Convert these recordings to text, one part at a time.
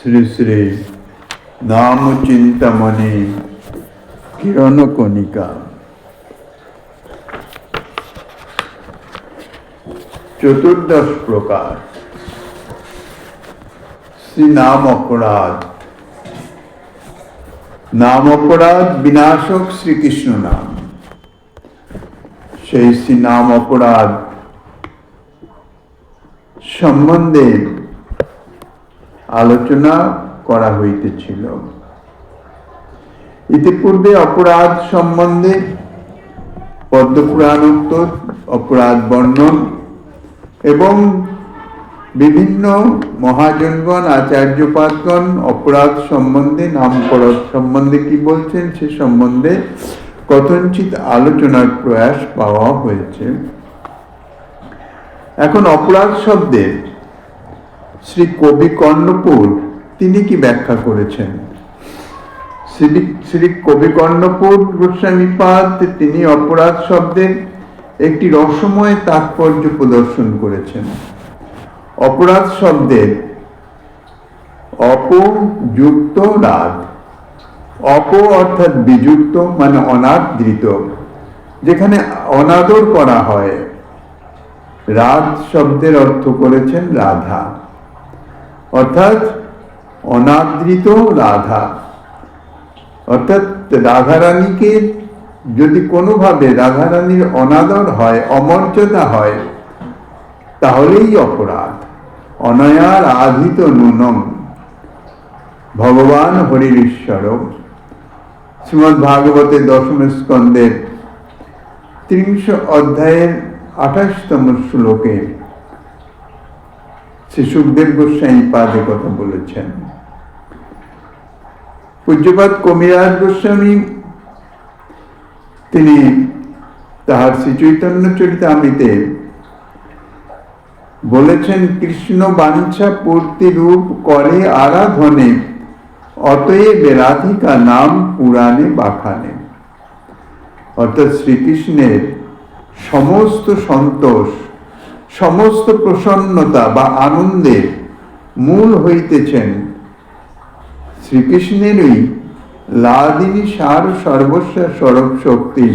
শ্রী শ্রী নাম চিন্তামণি কিরণ কণিকা। চতুর্দশ প্রকার শ্রী নাম অপরাধ। নাম অপরাধ বিনাশক শ্রীকৃষ্ণ নাম। সেই শ্রী নাম অপরাধ সম্বন্ধে আলোচনা করা হইতেছিল। ইতিপূর্বে অপরাধ সম্বন্ধে পদ্মপুরাণোক্ত অপরাধ বর্ণন এবং বিভিন্ন মহাজনগণ আচার্যপাদগণ অপরাধ সম্বন্ধে নামকরণ সম্বন্ধে কি বলছেন সে সম্বন্ধে কথঞ্চিত আলোচনার প্রয়াস পাওয়া হয়েছে। এখন অপরাধ শব্দের শ্রী কবি কর্ণপুর তিনি কি ব্যাখ্যা করেছেন? শ্রী কবি কর্ণপুর গোস্বামীপাদ তিনি অপরাধ শব্দের একটি রসময় তাৎপর্য প্রদর্শন করেছেন। অপরাধ শব্দের অপযুক্ত রাধ, অপ অর্থাৎ বিযুক্ত মানে অনাদৃত, যেখানে অনাদর করা হয়। রাধ শব্দের অর্থ করেছেন রাধা, অর্থাৎ অনাদৃত রাধা। অর্থাৎ রাধারানীকে যদি কোনোভাবে রাধারানীর অনাদর হয়, অমর্যাদা হয়, তাহলেই অপরাধ। অনয়ার আধিত নুনম ভগবান হরির ঈশ্বর। শ্রীমদ্ ভাগবতের দশম স্কন্ধের ৩০ অধ্যায়ের ২৮তম শ্লোকে শ্রী সুখদেব গোস্বামী পাদে কথা বলেছেন। পূজ্যপাদ কবিরাজ গোস্বামী তিনি তাহার শ্রী চৈতন্য চরিতামৃতে বলেছেন, কৃষ্ণ বাঞ্ছা পূর্তি রূপ করে আরাধনে, অতএব রাধিকা নাম পুরাণে বাখানে। অর্থাৎ শ্রীকৃষ্ণের সমস্ত সন্তোষ, সমস্ত প্রসন্নতা বা আনন্দের মূল হইতেছেন শ্রীকৃষ্ণেরই লাদিনী সার সর্বস্ব স্বরূপ শক্তি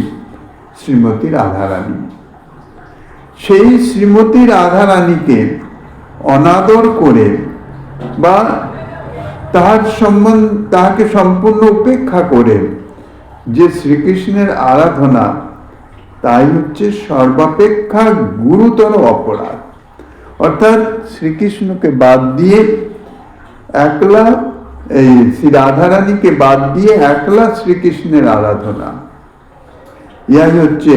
শ্রীমতী রাধারানী। সেই শ্রীমতী রাধারানীকে অনাদর করে বা তাহাকে সম্পূর্ণ উপেক্ষা করে যে শ্রীকৃষ্ণের আরাধনা, তাই হচ্ছে সর্বাপেক্ষা গুরুতর অপরাধ। অর্থাৎ শ্রীকৃষ্ণকে বাদ দিয়ে একলা এই শ্রী রাধারানীকে বাদ দিয়ে একলা শ্রীকৃষ্ণের আরাধনা, ইহাই হচ্ছে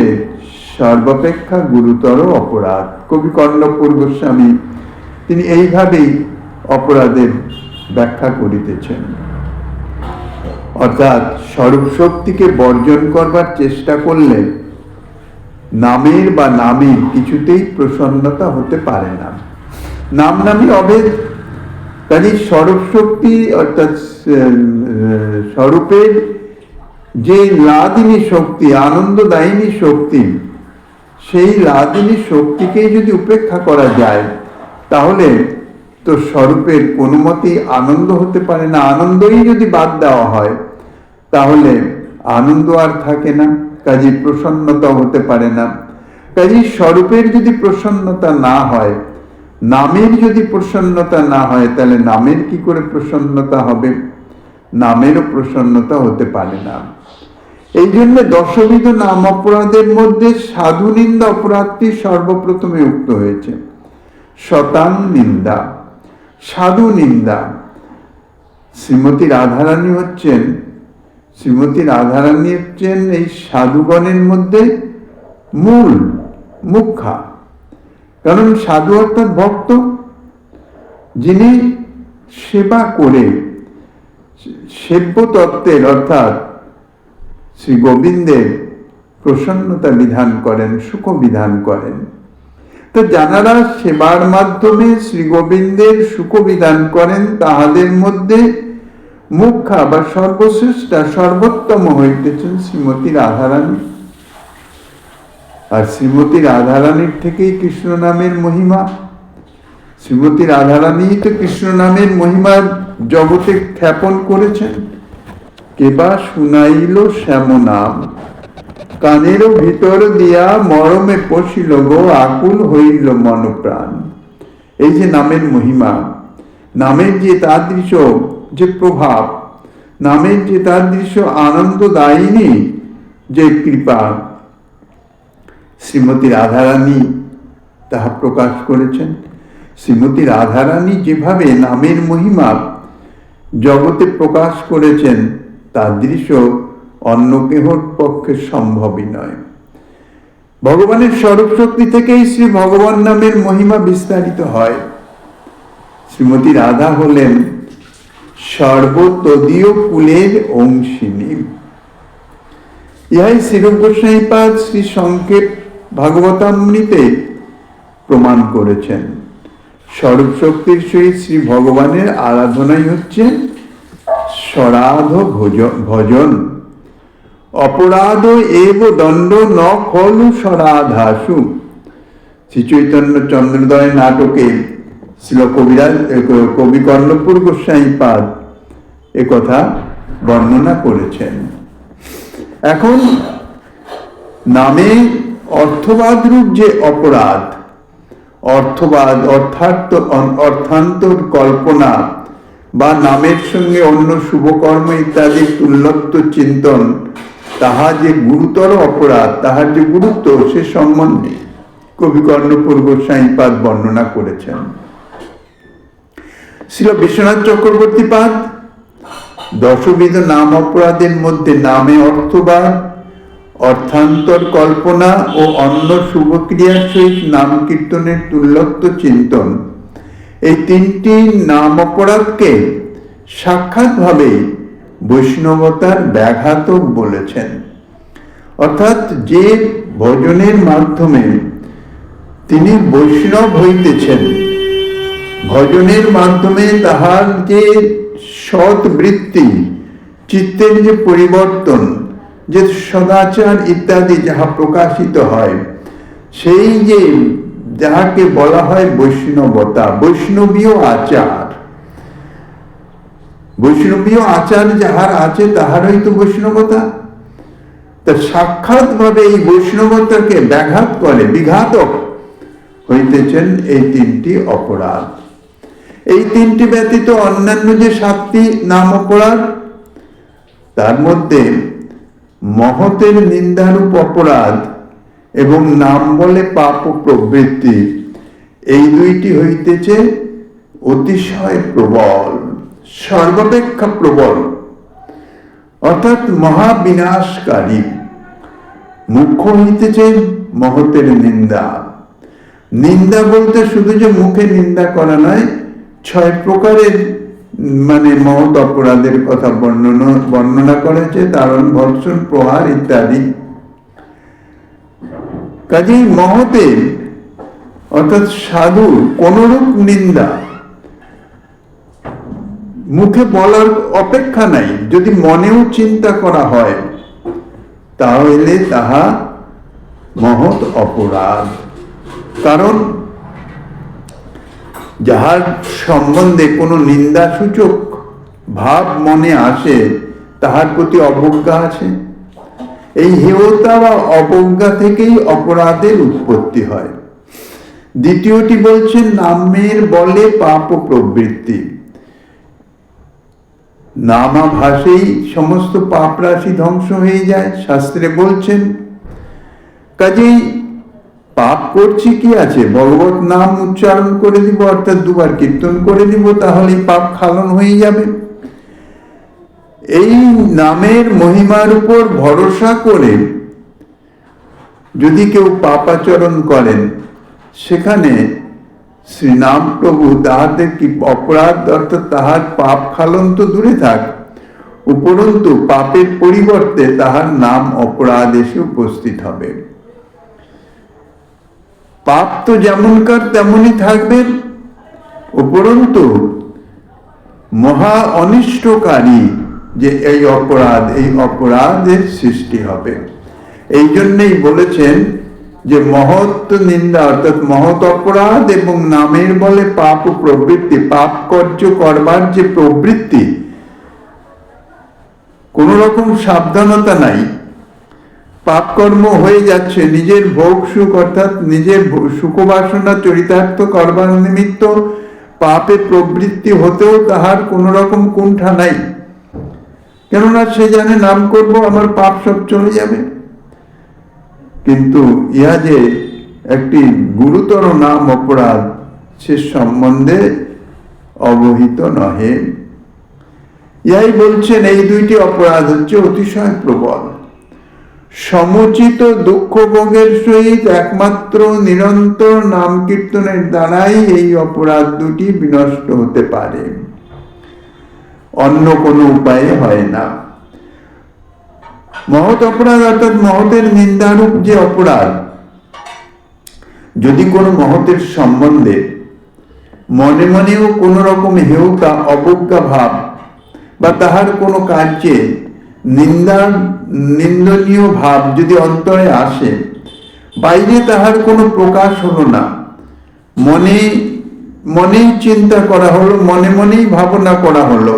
সর্বাপেক্ষা গুরুতর অপরাধ। কবি কর্ণপুর গোস্বামী তিনি এইভাবেই অপরাধের ব্যাখ্যা করিতেছেন। অর্থাৎ স্বরূপ শক্তিকে বর্জন করবার চেষ্টা করলে নামের বা নামীর কিছুতেই প্রসন্নতা হতে পারে না। নাম নামী অভেদ। কাজে স্বরূপ শক্তি অর্থাৎ স্বরূপের যে লাদিনী শক্তি, আনন্দদায়িনী শক্তি, সেই লাদিনী শক্তিকেই যদি উপেক্ষা করা যায়, তাহলে তো স্বরূপের কোনো মতেই আনন্দ হতে পারে না। আনন্দই যদি বাদ দেওয়া হয়, তাহলে আনন্দ আর থাকে না, কাজে প্রসন্নতা হতে পারে না। কাজে স্বরূপের যদি প্রসন্নতা না হয়, নামের যদি প্রসন্নতা না হয়, তাহলে নামের কি করে প্রসন্নতা হবে? নামেরও প্রসন্নতা হতে পারে না। এই জন্য দশবিধ নাম অপরাধের মধ্যে সাধু নিন্দা অপরাধটি সর্বপ্রথমে উক্ত হয়েছে। শতাং নিন্দা, সাধু নিন্দা। শ্রীমতী রাধারানী হচ্ছেন এই সাধুগণের মধ্যে মূল মুখ্যা। কারণ সাধু অর্থাৎ ভক্ত, যিনি সেবা করে সেব্য তত্ত্বের অর্থাৎ শ্রী গোবিন্দের প্রসন্নতা বিধান করেন, সুখ বিধান করেন। তো যারা সেবার মাধ্যমে শ্রী গোবিন্দের সুখ বিধান করেন, তাহাদের মধ্যে মুখ্যা বা সর্বশ্রেষ্ঠা সর্বোত্তম হইতেছেন শ্রীমতী রাধারানী। আর শ্রীমতী রাধারানীর থেকেই কৃষ্ণ নামের মহিমা। শ্রীমতী রাধারানী তো কৃষ্ণ নামের মহিমা জগতে খ্যাপন করেছেন। কেবা শুনাইল শ্যাম নাম, কানেরও ভিতর দিয়া মরমে পশিল গো, আকুল হইল মন প্রাণ। এই যে নামের মহিমা, নামের যে তাদৃশ যে প্রভাব, নামের যে তাদৃশ আনন্দদায়িনী যে কৃপা, শ্রীমতী রাধারানী তাহা প্রকাশ করেছেন। শ্রীমতী রাধারানী যেভাবে নামের মহিমা জগতে প্রকাশ করেছেন, তার দৃশ্য অন্য কেহর পক্ষে সম্ভবই নয়। ভগবানের স্বরূপ শক্তি থেকেই শ্রী ভগবান নামের মহিমা বিস্তারিত হয়। শ্রীমতী রাধা হলেন সর্বতদীয় কুলের অংশিনী। ইহাই শ্রীরূপ গোস্বামীপাদ শ্রী সংক্ষেপ ভাগবতামৃতে প্রমাণ করেছেন। স্বরূপ শক্তির সহিত শ্রী ভগবানের আরাধনাই হচ্ছে স্বরাধ ভজন। অপরাধ এব দণ্ড ন খলু স্বরাধাসু। শ্রী চৈতন্য চন্দ্রোদয় নাটকে শ্রীল কবি কর্ণপুর গোস্বামীপাদ একথা বর্ণনা করেছেন। এখন নামে অর্থবাদ রূপ যে অপরাধ, অর্থবাদ অর্থান্তর কল্পনা বা নামের সঙ্গে অন্য শুভকর্ম ইত্যাদি তুল্যত্ব চিন্তন, তাহা যে গুরুতর অপরাধ, তাহার যে গুরুত্ব, সে সম্বন্ধে কবি কর্ণপুর গোস্বামীপাদ বর্ণনা করেছেন। শ্রীল বিশ্বনাথ চক্রবর্তী পাদ দশবিধ নাম অপরাধের মধ্যে নামে অর্থবাদ, অর্থান্তর কল্পনা ও অন্য শুভক্রিয়ার সহিত নাম কীর্তনের তুল্যত্ব চিন্তন, এই তিনটি নাম অপরাধকে সাক্ষাৎভাবে বৈষ্ণবতার ব্যাঘাতক বলেছেন। অর্থাৎ যে ভজনের মাধ্যমে তিনি বৈষ্ণব হইতেছেন, ভজনের মাধ্যমে তাহার যে সৎ বৃত্তি, চিত্তের যে পরিবর্তন, যে সদাচার ইত্যাদি যাহা প্রকাশিত হয়, সেই যে যাহাকে বলা হয় বৈষ্ণবতা, বৈষ্ণবীয় আচার, বৈষ্ণবীয় আচার যাহার আছে তাহারই তো বৈষ্ণবতা। তা সাক্ষাৎ ভাবে এই বৈষ্ণবতাকে ব্যাঘাত করে, বিঘাতক হইতেছেন এই তিনটি অপরাধ। এই তিনটি ব্যতীত অন্যান্য যে 7টি নাম অপরাধ, তার মধ্যে মহতের নিন্দারূপ অপরাধ এবং নাম বলে পাপ ও প্রবৃত্তি, এই দুইটি হইতেছে অতিশয় প্রবল, সর্বাপেক্ষা প্রবল, অর্থাৎ মহাবিনাশকারী। মুখ্য হইতেছে মহতের নিন্দা। নিন্দা বলতে শুধু যে মুখে নিন্দা করা নয়, 6 প্রকারের মহৎ অপরাধের কথা বর্ণনা করেছে, তারণ, ভর্ৎসন, প্রহার ইত্যাদি। কাজেই মহতের অর্থাৎ সাধুর কোনরূপ নিন্দা মুখে বলার অপেক্ষা নাই। যদি মনেও চিন্তা করা হয় তাহলে তাহা মহৎ অপরাধ। কারণ যাহার সম্বন্ধে কোনো নিন্দাসূচক ভাব মনে আসে, তাহার প্রতি অবজ্ঞা আছে। এই হেয়তা বা অবজ্ঞা থেকেই অপরাধের উৎপত্তি হয়। দ্বিতীয়টি বলছেন নামের বলে পাপ ও প্রবৃত্তি। নামাভাসেই সমস্ত পাপ রাশি ধ্বংস হয়ে যায়, শাস্ত্রে বলছেন। কাজেই পাপ করছি কি আছে, ভগবত নাম উচ্চারণ করে দিব, অর্থাৎ 2 বার কীর্তন করে দিব, তাহলেই পাপ খালন হয়ে যাবে। এই নামের মহিমার উপর ভরসা করে যদি কেউ পাপাচরণ করেন, সেখানে শ্রীনাম প্রভু তাহাদের কি অপরাধ, অর্থাৎ তাহার পাপ খালন তো দূরে থাক, উপরন্তু পাপের পরিবর্তে তাহার নাম অপরাধ এসে উপস্থিত হবে। পাপ তো যেমনকার তেমনই থাকবে, উপরন্তু মহা অনিষ্টকারী যে এই অপরাধ, এই অপরাধের সৃষ্টি হবে। এই জন্যই বলেছেন যে মহৎ নিন্দা অর্থাৎ মহৎ অপরাধ এবং নামের বলে পাপ ও প্রবৃত্তি, পাপ কার্য করবার যে প্রবৃত্তি, কোন রকম সাবধানতা নাই, পাপ কর্ম হয়ে যাচ্ছে, নিজের ভোগ সুখ অর্থাৎ নিজের সুখবাসনা চরিতার্থ করবার নিমিত্ত পাপে প্রবৃত্তি হতেও তাহার কোন রকম কুণ্ঠা নাই। কেননা সে জানে নাম করব আমার পাপ সব চলে যাবে। কিন্তু ইহা যে একটি গুরুতর নাম অপরাধ সে সম্বন্ধে অবহিত নহে। ইহাই বলছেন এই দুইটি অপরাধ হচ্ছে অতিশয় প্রবল। সমুচিত দুঃখ ভোগের সহিত একমাত্র নিরন্তর নাম কীর্তনের দ্বারাই এই অপরাধ দুটি বিনষ্ট হতে পারে, অন্য কোনো উপায়ে হয় না। মহৎ অপরাধ অর্থাৎ মহতের নিন্দারূপ যে অপরাধ, যদি কোনো মহতের সম্বন্ধে মনে মনেও কোন রকম হেয়তা অবজ্ঞা ভাব বা তাহার কোনো কার্যে নিন্দনীয় ভাব যদি অন্তরে আসে, বাইরে তাহার কোনো প্রকাশ হলো না, মনেই চিন্তা করা হলো, মনে মনেই ভাবনা করা হলো,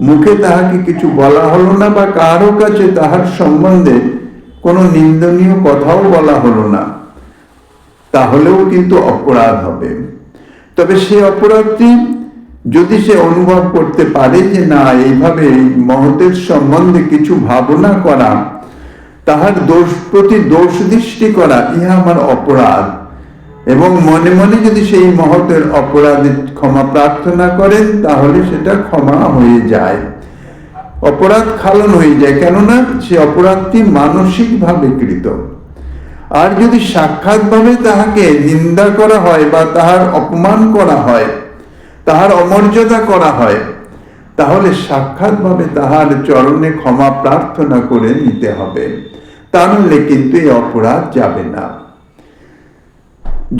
মুখে তাহাকে কিছু বলা হলো না বা কারো কাছে তাহার সম্বন্ধে কোনো নিন্দনীয় কথাও বলা হলো না, তাহলেও কিন্তু অপরাধ হবে। তবে সে অপরাধটি যদি সে অনুভব করতে পারে যে না, এইভাবে মহতের সম্বন্ধে কিছু ভাবনা করা, তাহার দোষ প্রতি দোষ দৃষ্টি করা, ইহা আমার অপরাধ, এবং মনে মনে যদি সেই মহতের অপরাধে ক্ষমা প্রার্থনা করেন, তাহলে সেটা ক্ষমা হয়ে যায়, অপরাধ খালন হয়ে যায়। কেননা সে অপরাধটি মানসিক ভাবে কৃত। আর যদি সাক্ষাৎ ভাবে তাহাকে নিন্দা করা হয় বা তাহার অপমান করা হয়, তাহার অমর্যাদা করা হয়, তাহলে সাক্ষাৎ ভাবে তাহার চরণে ক্ষমা প্রার্থনা করে নিতে হবে, তাহলে কিন্তু এই অপরাধ যাবে না।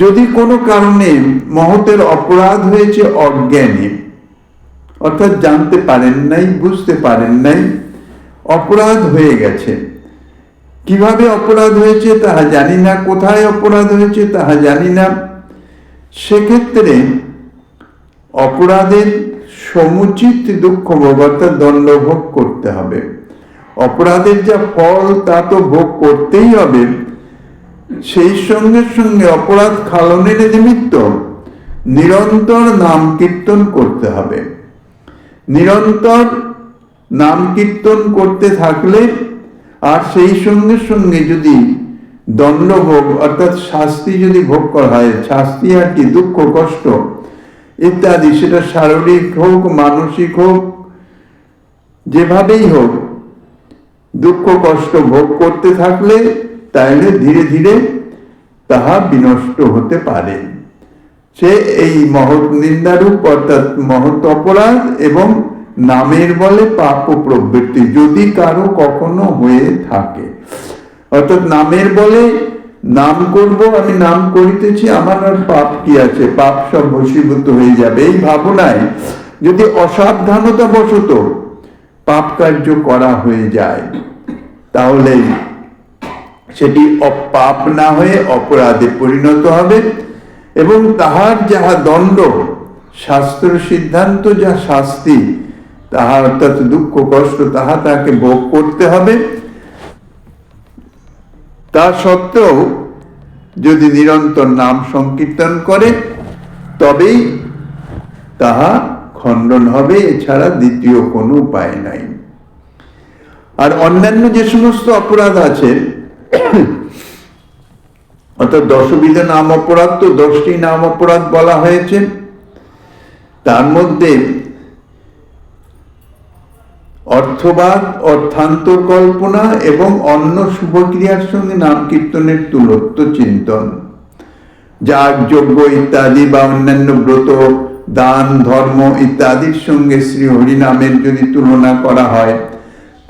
যদি কোনো কারণে মহতের অপরাধ হয়েছে অজ্ঞানে, অর্থাৎ জানতে পারেন নাই, বুঝতে পারেন নাই, অপরাধ হয়ে গেছে, কিভাবে অপরাধ হয়েছে তাহা জানি না, কোথায় অপরাধ হয়েছে তাহা জানি না, সেক্ষেত্রে অপরাধের সমুচিত দুঃখ ভোগ অর্থাৎ দণ্ড ভোগ করতে হবে। অপরাধের যা ফল তা তো ভোগ করতেই হবে, সেই সঙ্গে সঙ্গে অপরাধ খালনের নিমিত্ত নিরন্তর নাম কীর্তন করতে হবে। নিরন্তর নাম কীর্তন করতে থাকলে, আর সেই সঙ্গে সঙ্গে যদি দণ্ডভোগ অর্থাৎ শাস্তি যদি ভোগ করা হয়, শাস্তি আর কি, দুঃখ কষ্ট ইত্যাদি, সেটা শারীরিক হোক মানসিক হোক যেভাবেই হোক, দুঃখ কষ্ট ভোগ করতে থাকলে তাহলে ধীরে ধীরে তাহা বিনষ্ট হতে পারে। সে এই মহৎ নিন্দারূপ অর্থাৎ মহৎ অপরাধ এবং নামের বলে পাপ ও প্রবৃত্তি যদি কারো কখনো হয়ে থাকে, অর্থাৎ নামের বলে নাম করব, আমি নাম করিতেছি, আমার আর পাপ কি আছে, পাপ সব বশীভূত হয়ে যাবে, এই ভাবনায় যদি অসাবধানতা বশত পাপ কার্য করা হয়ে যায়, তাহলে সেটি পাপ না হয়ে অপরাধে পরিণত হবে, এবং তাহার যাহা দণ্ড, শাস্ত্র সিদ্ধান্ত যা শাস্তি, তাহা অর্থাৎ দুঃখ কষ্ট, তাহা তাকে ভোগ করতে হবে। তা সত্ত্বেও যদি নিরন্তর নাম সংকীর্তন করে, তবেই তাহা খণ্ডন হবে, এছাড়া দ্বিতীয় কোনো উপায় নাই। আর অন্যান্য যে সমস্ত অপরাধ আছে, অর্থাৎ দশবিধ নাম অপরাধ, তো 10টি নাম অপরাধ বলা হয়েছে, তার মধ্যে অর্থবাদ, অর্থান্তর কল্পনা এবং অন্য শুভক্রিয়ার সঙ্গে নাম কীর্তনের তুলত্ব চিন্তন, যাগ যজ্ঞ ইত্যাদি বা অন্যান্য ব্রত দান ধর্ম ইত্যাদির সঙ্গে শ্রী হরিনামের যদি তুলনা করা হয়,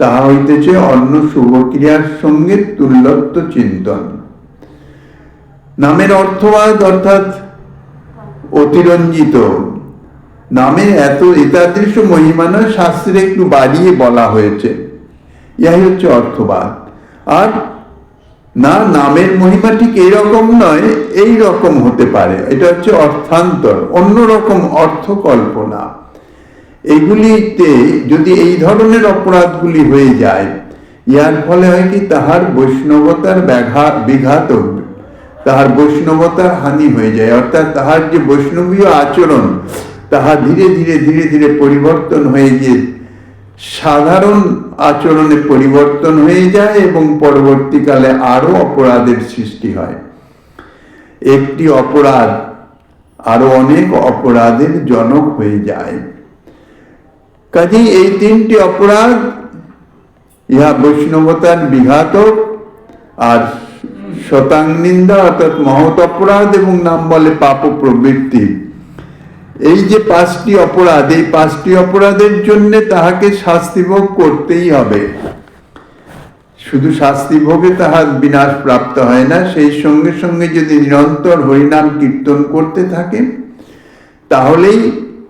তাহা হইতেছে অন্য শুভক্রিয়ার সঙ্গে তুল্যত্ব চিন্তন। নামের অর্থবাদ অর্থাৎ অতিরঞ্জিত, নামে এত এতাদৃশ মহিমা নয়, শাস্ত্রে একটু বাড়িয়ে বলা হয়েছে, ইহাই হচ্ছে অর্থবাদ। আর না, নামের মহিমা ঠিক এইরকম নয়, এই রকম হতে পারে। এটা হচ্ছে অর্থান্তর, অন্যরকম অর্থ কল্পনা। এগুলিতে যদি এই ধরনের অপরাধগুলি হয়ে যায়, ইয়ার ফলে হয় কি, তাহার বৈষ্ণবতার বিঘাত, তাহার বৈষ্ণবতার হানি হয়ে যায়। অর্থাৎ তাহার যে বৈষ্ণবীয় আচরণ, তাহা ধীরে ধীরে ধীরে ধীরে পরিবর্তন হয়ে গিয়ে সাধারণ আচরণে পরিবর্তন হয়ে যায় এবং পরবর্তীকালে আরো অপরাধের সৃষ্টি হয়। একটি অপরাধ আরো অনেক অপরাধের জনক হয়ে যায়। কাজেই এই তিনটি অপরাধ, ইহা বৈষ্ণবতার বিঘাতক, আর শতাংনিন্দা অর্থাৎ মহৎ অপরাধ, এবং নাম বলে পাপ প্রবৃত্তি। এই যে পাঁচটি অপরাধ, এই পাঁচটি অপরাধের জন্য তাহাকে শাস্তি ভোগ করতেই হবে। শুধু শাস্তি ভোগে তাহার বিনাশ প্রাপ্ত হয় না, সেই সঙ্গে সঙ্গে যদি নিরন্তর হরিনাম কীর্তন করতে থাকে তাহলেই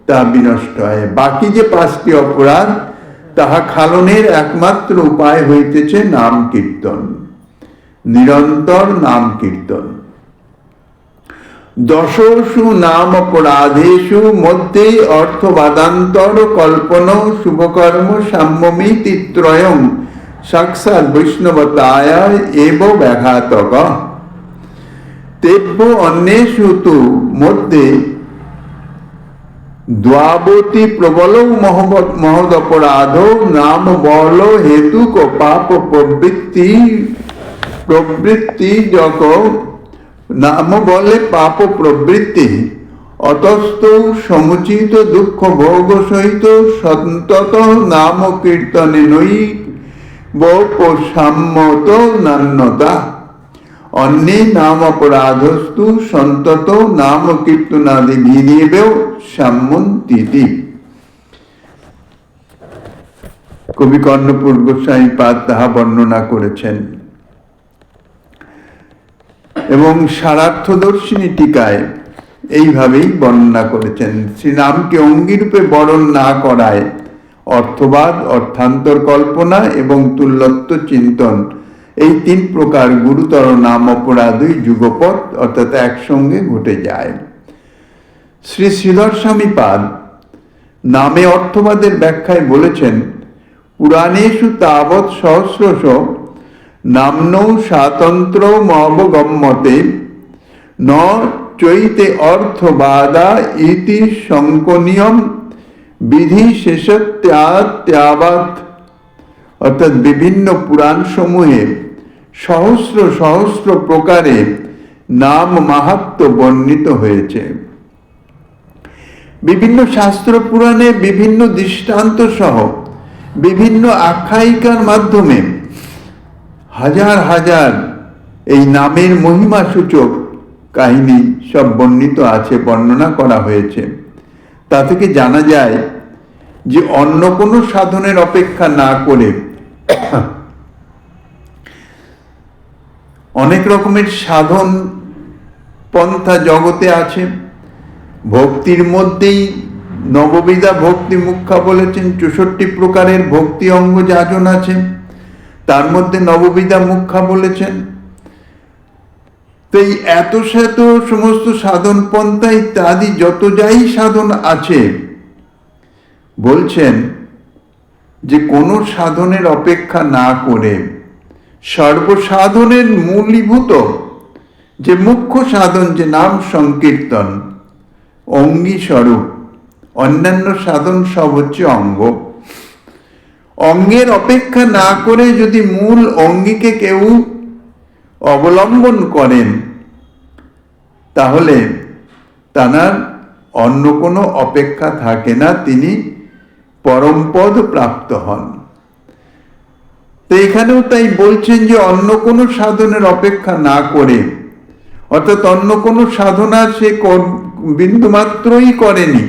তা বিনষ্ট হয়। বাকি যে পাঁচটি অপরাধ, তাহা খালনের একমাত্র উপায় হইতেছে নাম কীর্তন, নিরন্তর নাম কীর্তন। দশসু নাম অপরাধেষু মধ্যে অর্থবাদান্তর কল্পন শুভকর্ম সাম্যমিতি ত্রয়ং সাক্ষাৎ বৈষ্ণবতায় এব ব্যাঘাতক। তেভ্য অন্যেষু তু মধ্যে দ্বাবতী প্রবল মহদপরাধ নাম বল হেতুক পাপ প্রবৃত্তি যক নাম বলে পাপ প্রবৃত্তি অতস্থ সমুচিত দুঃখ ভোগ সহিত সন্তত নাম কীর্তনে নৈ বসাম্যত নান্যতা অন্যে নাম অপরাধস্তু সন্তত নাম কীর্তনাদি ভিনিবেও সাম্যন্তিতি। কবি কর্ণপুর গোস্বামী পাদ তাহা বর্ণনা করেছেন এবং সারার্থদর্শিনী টিকায় এইভাবেই বর্ণনা করেছেন। শ্রীনামকে অঙ্গিরূপে বরণ না করায় অর্থবাদ, অর্থান্তর কল্পনা এবং তুল্যত্ব চিন্তন, এই তিন প্রকার গুরুতর নাম অপরাধই যুগপৎ অর্থাৎ একসঙ্গে ঘটে যায়। শ্রী শ্রীধর স্বামী পাদ নামে অর্থবাদের ব্যাখ্যায় বলেছেন, পুরাণেষু তাবৎ সহস্রশ নাম্নৌ স্বাতন্ত্র্যম অবগম্যতে ন চৈতে অর্থবাদা ইতি সংকনীয়ম বিধি শেষত্যাত্যাবাৎ। অর্থাৎ বিভিন্ন পুরাণ সমূহে সহস্র সহস্র প্রকারে নাম মাহাত্ম্য বর্ণিত হয়েছে। বিভিন্ন শাস্ত্র পুরাণে বিভিন্ন দৃষ্টান্ত সহ বিভিন্ন আখ্যায়িকার মাধ্যমে হাজার হাজার এই নামের মহিমা সূচক কাহিনী সব বর্ণিত আছে, বর্ণনা করা হয়েছে। তা থেকে জানা যায় যে অন্য কোনো সাধনের অপেক্ষা না করে অনেক রকমের সাধন পন্থা জগতে আছে। ভক্তির মধ্যেই নববিধা ভক্তি মুখ্যা বলেছেন, 64 প্রকারের ভক্তি অঙ্গ যাজন আছে, তার মধ্যে নববিধা মুখ্যা বলেছেন। তো এই এত শত সমস্ত সাধন পন্থা ইত্যাদি যত যাই সাধন আছে, বলছেন যে কোন সাধনের অপেক্ষা না করে সর্বসাধনের মূলীভূত যে মুখ্য সাধন, যে নাম সংকীর্তন, অঙ্গী স্বরূপ, অন্যান্য সাধন সব হচ্ছে অঙ্গ। অঙ্গের অপেক্ষা না করে যদি মূল অঙ্গীকে কেউ অবলম্বন করেন, তাহলে তার অন্য কোনো অপেক্ষা থাকে না, তিনি পরমপদ প্রাপ্ত হন। তো এখানেও তাই বলছেন যে অন্য কোনো সাধনের অপেক্ষা না করে, অর্থাৎ অন্য কোনো সাধনা সে বিন্দুমাত্রই করেনি,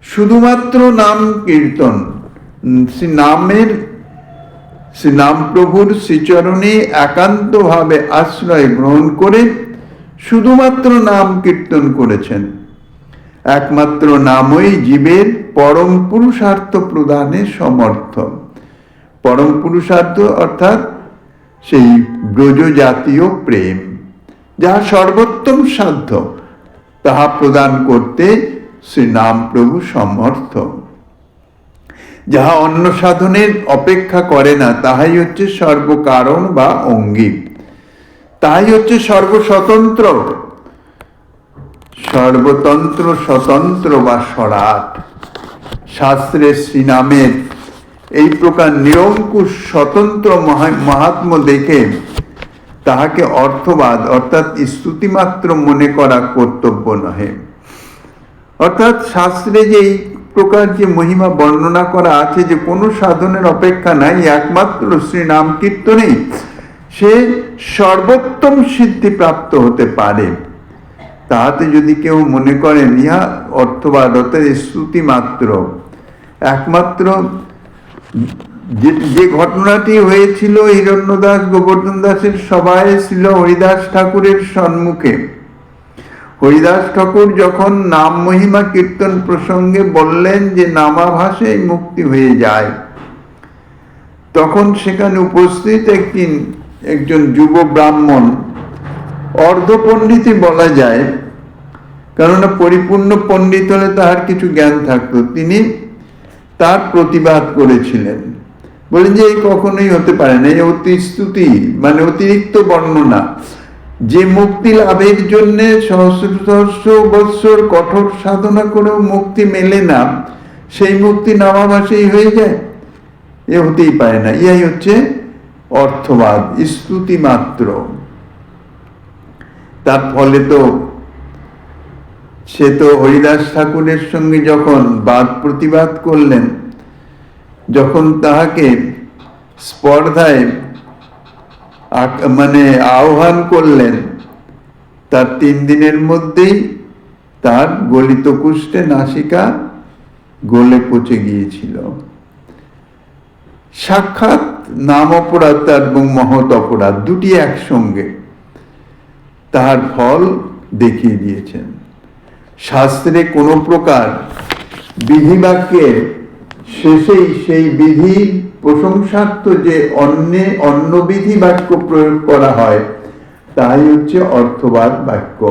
শুধুমাত্র নাম কীর্তন, শ্রী নাম প্রভুর শ্রীচরণে একান্তভাবে আশ্রয় গ্রহণ করে শুধুমাত্র নাম কীর্তন করেছেন। একমাত্র নামই জীবের পরম পুরুষার্থ প্রদানে সমর্থ। পরম পুরুষার্থ অর্থাৎ সেই ব্রজ জাতীয় প্রেম, যাহা সর্বোত্তম সাধ্য তাহা প্রদান করতে শ্রী নাম প্রভু সমর্থ। যাহা অন্য সাধনের অপেক্ষা করে না, তাহাই হচ্ছে সর্বকারণ বা অঙ্গী, তাহাই হচ্ছে সর্বস্বতন্ত্র, সর্বতন্ত্র স্বতন্ত্র বা স্বরাট। শাস্ত্রে শ্রীনামের এই প্রকার নিরঙ্কুশ স্বতন্ত্র মাহাত্ম্য দেখে তাহাকে অর্থবাদ অর্থাৎ স্তুতিমাত্র মনে করা কর্তব্য নহে। অর্থাৎ শাস্ত্রে যে এই প্রকার যে মহিমা বর্ণনা করা আছে, যে কোনো সাধনের অপেক্ষা নাই, একমাত্র শ্রী নাম কীর্তনেই সে সর্বোত্তম সিদ্ধি প্রাপ্ত হতে পারে, তাহাতে যদি কেউ মনে করেন ইহা অর্থবাদ অর্থাৎ স্তুতি মাত্র, একমাত্র যে ঘটনাটি হয়েছিল হিরণ্যদাস গোবর্ধন দাসের সভায় ছিল হরিদাস ঠাকুরের সম্মুখে, হরিদাস ঠাকুর যখন নাম মহিমা কীর্তন প্রসঙ্গে বললেন যে নামাভাসেই মুক্তি হয়ে যায়, তখন সেখানে উপস্থিত একজন যুব ব্রাহ্মণ, অর্ধ পণ্ডিতই বলা যায়, কেননা পরিপূর্ণ পণ্ডিত হলে তাহার কিছু জ্ঞান থাকতো, তিনি তার প্রতিবাদ করেছিলেন, বলেন যে এই কখনোই হতে পারে না, এই অতিস্তুতি মানে অতিরিক্ত বর্ণনা, যে মুক্তি লাভের জন্য সহস্র সহস্র বৎসর কঠোর সাধনা করেও মুক্তি মেলে না, সেই মুক্তি নামাভাসেই হয়ে যায়, এ হতেই পারে না, ইহাই হচ্ছে অর্থবাদ, স্তুতি মাত্র। তার ফলে তো সে তো হরিদাস ঠাকুরের সঙ্গে যখন বাদ প্রতিবাদ করলেন, যখন তাহাকে স্পর্ধায় মানে আহ্বান করলেন, তার 3 দিনের মধ্যেই তার গলিত কুষ্ঠে নাসিকা গলে পচে গিয়েছিল। সাক্ষাৎ নাম অপরাধ এবং মহৎ অপরাধ দুটি একসঙ্গে তাহার ফল দেখিয়ে দিয়েছেন। শাস্ত্রে কোনো প্রকার বিধি বাক্যের শেষেই সেই বিধির প্রশংসার্থ যে অন্য বিধি বাক্য প্রয়োগ করা হয়, তাই হচ্ছে অর্থবাদ বাক্য।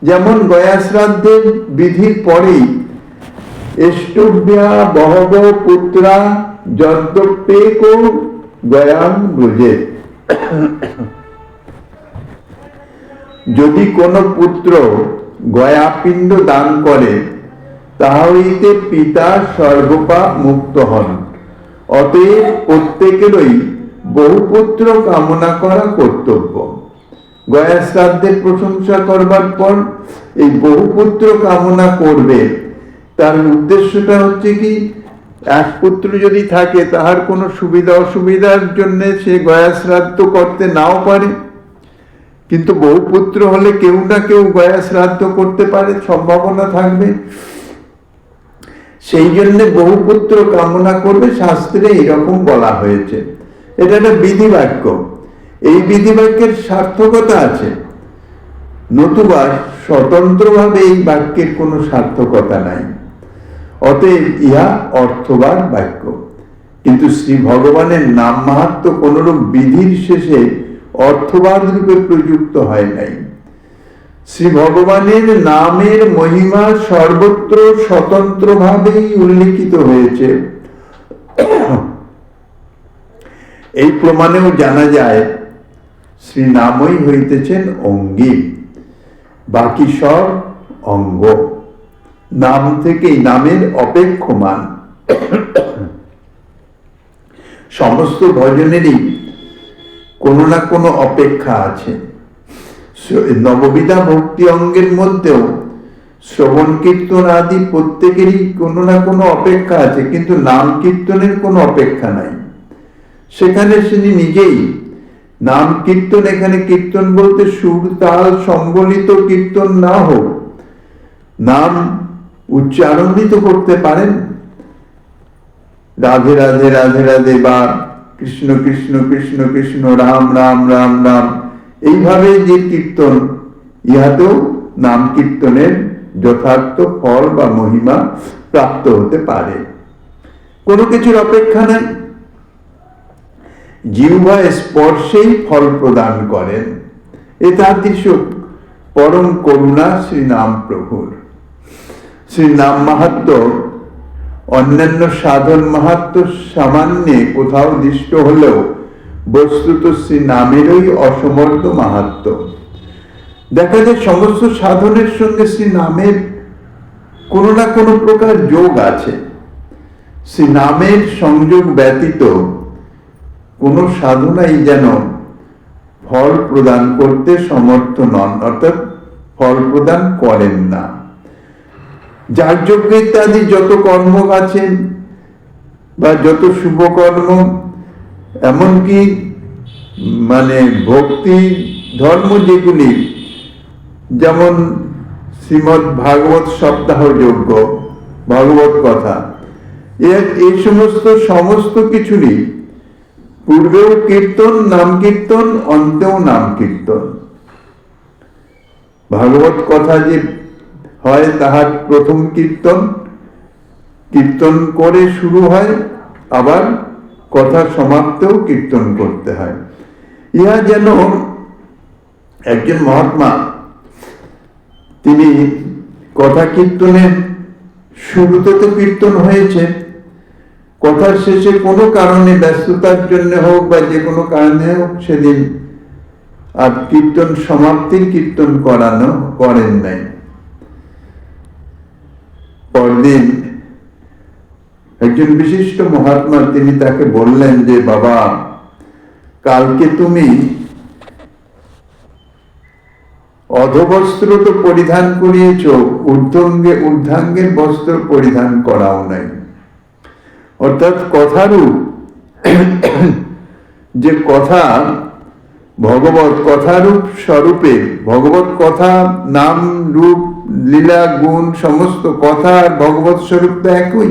যেমন গয়া শ্রাদ্ধের বিধির পরেই এষ্টভ্যা বহব পুত্রা যদ্যপেকো গয়াং ব্রজে, যদি কোনো পুত্র গয়া পিণ্ড দান করে তাহা হইতে পিতা সর্বপাপ মুক্ত হন। অতএব প্রত্যেকেরই বহুপুত্র কামনা করা কর্তব্য। গয়া শ্রাদ্ধের প্রশংসা করবার পর এই বহুপুত্র কামনা করবে, তার উদ্দেশ্যটা হচ্ছে কি, এক পুত্র যদি থাকে তাহার কোনো সুবিধা অসুবিধার জন্য সে গয়া শ্রাদ্ধ করতে নাও পারে, কিন্তু বহু পুত্র হলে কেউ না কেউ গয়া শ্রাদ্ধ করতে পারে, সম্ভাবনা থাকবে, সেই জন্য বহু পুত্র কামনা করবে। শাস্ত্রে এরকম বলা হয়েছে, এটা একটা বিধি বাক্য, এই বিধি বাক্যের সার্থকতা আছে, নতুবা স্বতন্ত্রভাবে এই বাক্যের কোনো সার্থকতা নাই। অতএব ইহা অর্থবাদ বাক্য। কিন্তু শ্রী ভগবানের নাম মাহাত্ম্য কোনরূপ বিধির শেষে অর্থবাদ রূপে প্রযুক্ত হয় নাই। শ্রী ভগবানের নামের মহিমা সর্বত্র স্বতন্ত্রভাবেই উল্লিখিত হয়েছে। এই প্রমাণেও জানা যায় শ্রী নামই হইতেছেন অঙ্গী, বাকি সব অঙ্গ। নাম থেকেই নামের অপেক্ষমান। সমস্ত ভজনেরই কোনো না কোনো অপেক্ষা আছে। নববিধা ভক্তি অঙ্গের মধ্যেও শ্রবণ কীর্তন আদি প্রত্যেকেরই কোনো না কোনো অপেক্ষা আছে, কিন্তু নাম কীর্তনের কোনো অপেক্ষা নাই। সেখানে তিনি নিজেই নাম কীর্তন, এখানে কীর্তন বলতে সুর তাল সম্বলিত কীর্তন না হোক, নাম উচ্চারণিত করতে পারেন, রাধে রাধে রাধে রাধে বা কৃষ্ণ কৃষ্ণ কৃষ্ণ কৃষ্ণ রাম রাম রাম রাম, এইভাবে যে কীর্তন, ইহাতেও নাম কীর্তনের যথার্থ ফল বা মহিমা প্রাপ্ত হতে পারে, কোনো কিছুর অপেক্ষা নাই। জিহ্বায় স্পর্শেই ফল প্রদান করেন। এ তাদৃশ পরম করুণা শ্রী নাম প্রভুর। শ্রী নাম মাহাত্ম্য অন্যান্য সাধন মাহাত্ম্য সামান্যে কোথাও দৃষ্ট হলেও বস্তুত শ্রী নামেরই অসমর্থ মাহাত্ম্য। দেখা যায় সমস্ত সাধনের সঙ্গে শ্রী নামের কোনো না কোনো প্রকার যোগ আছে। শ্রী নামের সংযোগ ব্যতীত কোনো সাধনাই যেন ফল প্রদান করতে সমর্থ নন, অর্থাৎ ফল প্রদান করেন না। যাগযজ্ঞ ইত্যাদি যত কর্ম আছে বা যত শুভকর্ম, এমনকি ভক্তি ধর্ম যেগুলি, যেমন শ্রীমদ্ ভাগবত সপ্তাহ যজ্ঞ, ভাগবত কথা, এই সমস্ত কিছুরই পূর্বেও কীর্তন, নাম কীর্তন, অন্তেও নাম কীর্তন। ভাগবত কথা যে হয় তাহার প্রথম কীর্তন করে শুরু হয়, আবার কথা সমাপ্তেও কীর্তন করতে হয়। ইহা যেন একজন মহাত্মা, তিনি কথা কীর্তনের শুরুতে তো কীর্তন হয়েছে, কথার শেষে কোনো কারণে ব্যস্ততার জন্য হোক বা যে কোনো কারণে হোক সেদিন আর কীর্তন সমাপ্তির কীর্তন করেন নাই। পরদিন একজন বিশিষ্ট মহাত্মা, তিনি তাকে বললেন যে বাবা, কালকে তুমি অধবস্ত্র তো পরিধান করিয়েছ, ঊর্ধ্বাঙ্গের বস্ত্র পরিধান করাও নাই। অর্থাৎ কথারূপ যে কথা, ভগবত কথারূপ স্বরূপে, ভগবত কথা নাম রূপ লীলা গুণ সমস্ত কথা আর ভগবত স্বরূপ তো একই,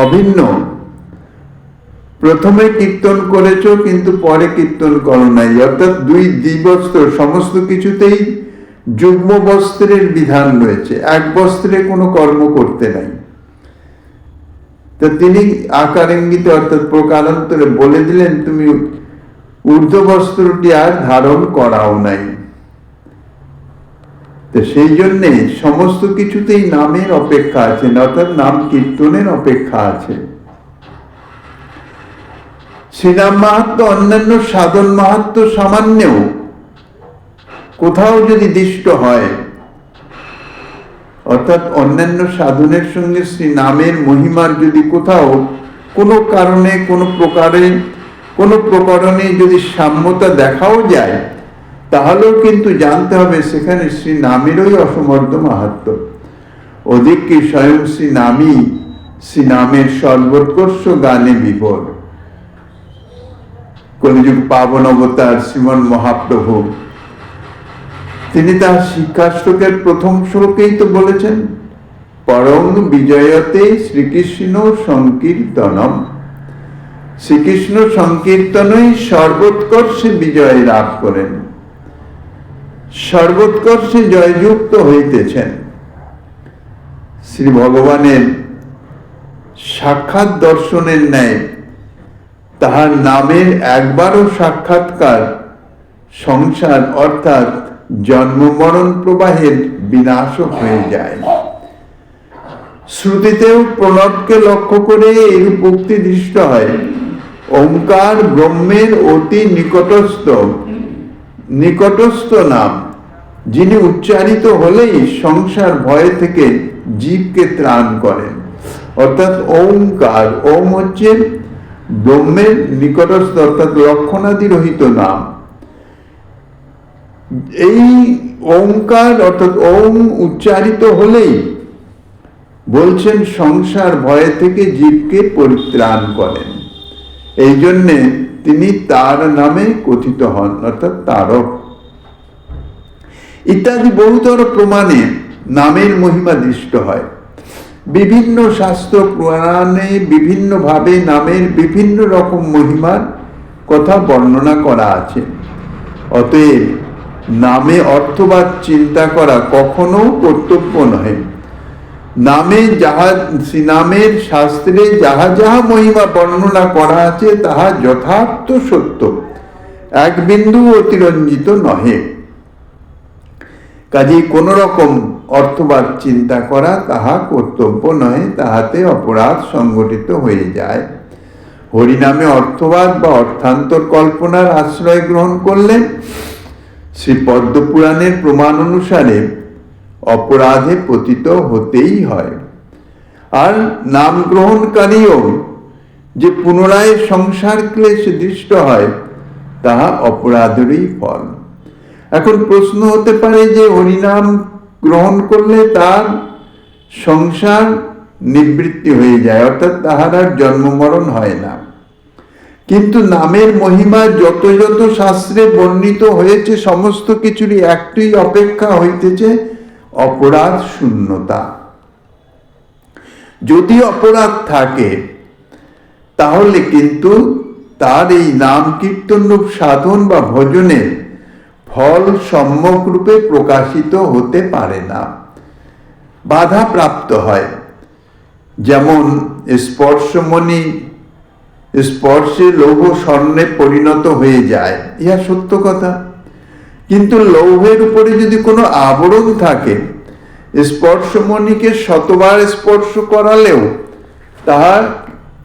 অভিন্ন। প্রথমে কীর্তন করেছ কিন্তু পরে কীর্তন করো নাই, অর্থাৎ দুই দ্বিবস্ত্র, সমস্ত কিছুতেই যুগ্ম বস্ত্রের বিধান রয়েছে, এক বস্ত্রে কোনো কর্ম করতে নাই। তো তিনি আকার ইঙ্গিতে অর্থাৎ প্রকারান্তরে বলে দিলেন, তুমি ঊর্ধ্ব বস্ত্রটি আর ধারণ করাও নাই। তো সেই জন্যে সমস্ত কিছুতেই নামের অপেক্ষা আছে, অর্থাৎ নাম কীর্তনের অপেক্ষা আছে। শ্রীনাম মাহাত্ম্য অন্যান্য সাধন মাহাত্ম্য সামান্যেও কোথাও যদি দৃষ্ট হয়, অর্থাৎ অন্যান্য সাধনের সঙ্গে শ্রী নামের মহিমার যদি কোথাও কোনো কারণে কোনো প্রকরণে যদি সাম্যতা দেখাও যায়, তাহলেও কিন্তু জানতে হবে সেখানে শ্রী নামেরই অসমর্থ মাহাত্ম্য। অধিক কি স্বয়ং শ্রী নামই শ্রী নামের সর্বোৎকর্ষ গানে বিভোর। কলিযুগ পাবন অবতার শ্রীমন মহাপ্রভু, তিনি তার শিক্ষাষ্টকের প্রথম শ্লোকেই তো বলেছেন, পরং বিজয়তে শ্রীকৃষ্ণ সংকীর্তনম। শ্রীকৃষ্ণ সংকীর্তনই সর্বোৎকর্ষে বিজয় লাভ করেন, সর্বোৎকর্ষে জয়যুক্ত হইতেছেন। শ্রী ভগবানের সাক্ষাৎ দর্শনের ন্যায় তাহার নামের একবারও সাক্ষাৎকার সংসার অর্থাৎ জন্ম মরণ প্রবাহের বিনাশ হয়ে যায়। শ্রুতিতেও প্রণবকে লক্ষ্য করে এরূপ উক্তি দৃষ্ট হয়, ওঙ্কার ব্রহ্মের অতি নিকটস্থ নাম, যিনি উচ্চারিত হলেই সংসার ভয় থেকে জীবকে ত্রাণ করেন। অর্থাৎ ওঙ্কার, ওম হচ্ছে ব্রহ্মের নিকটস্থ অর্থাৎ লক্ষণাদি রহিত নাম। এই ওঙ্কার অর্থাৎ ওম উচ্চারিত হলেই বলছেন সংসার ভয় থেকে জীবকে পরিত্রাণ করেন। এই জন্যে তিনি তার নামে কথিত হন, অর্থাৎ তারক ইত্যাদি বহুতর প্রমাণে নামের মহিমা দৃষ্ট হয়। বিভিন্ন শাস্ত্র পুরাণে বিভিন্ন ভাবে নামের বিভিন্ন রকম মহিমার কথা বর্ণনা করা আছে। অতএব নামে অর্থবাদ চিন্তা করা কখনো কর্তব্য নয়। নামের শাস্ত্রে যাহা যাহা মহিমা বর্ণনা করা আছে তাহা যথার্থ সত্য, এক বিন্দু অতিরঞ্জিত নহে। কাজেই কোন রকম অর্থবাদ চিন্তা করা তাহা কর্তব্য নহে, তাহাতে অপরাধ সংগঠিত হয়ে যায়। হরিনামে অর্থবাদ বা অর্থান্তর কল্পনার আশ্রয় গ্রহণ করলে শ্রী পদ্মপুরাণের প্রমাণ অনুসারে অপরাধে পতিত হতেই হয়। আর নাম গ্রহণকারীও যে পুনরায় সংসার ক্লেশে দৃষ্ট হয় তাহা অপরাধেরই ফল। এখন প্রশ্ন হতে পারে যে হরিনাম গ্রহণ করলে তার সংসার নিবৃত্তি হয়ে যায়, অর্থাৎ তাহার আর জন্ম মরণ হয় না। কিন্তু নামের মহিমা যত যত শাস্ত্রে বর্ণিত হয়েছে সমস্ত কিছুরই একটি অপেক্ষা হইতেছে অপরাধ শূন্যতা। যদি অপরাধ থাকে তাহলে কিন্তু তার এই নাম কীর্তন রূপ সাধন বা ভজনের ফল সম্যক রূপে প্রকাশিত হতে পারে না, বাধা প্রাপ্ত হয়। যেমন স্পর্শমণি স্পর্শে লৌহ স্বর্ণে পরিণত হয়ে যায়, ইহা সত্য কথা। কিন্তু লৌহের উপরে যদি কোনো আবরণ থাকে, স্পর্শমণিকে শতবার স্পর্শ করালেও তাহার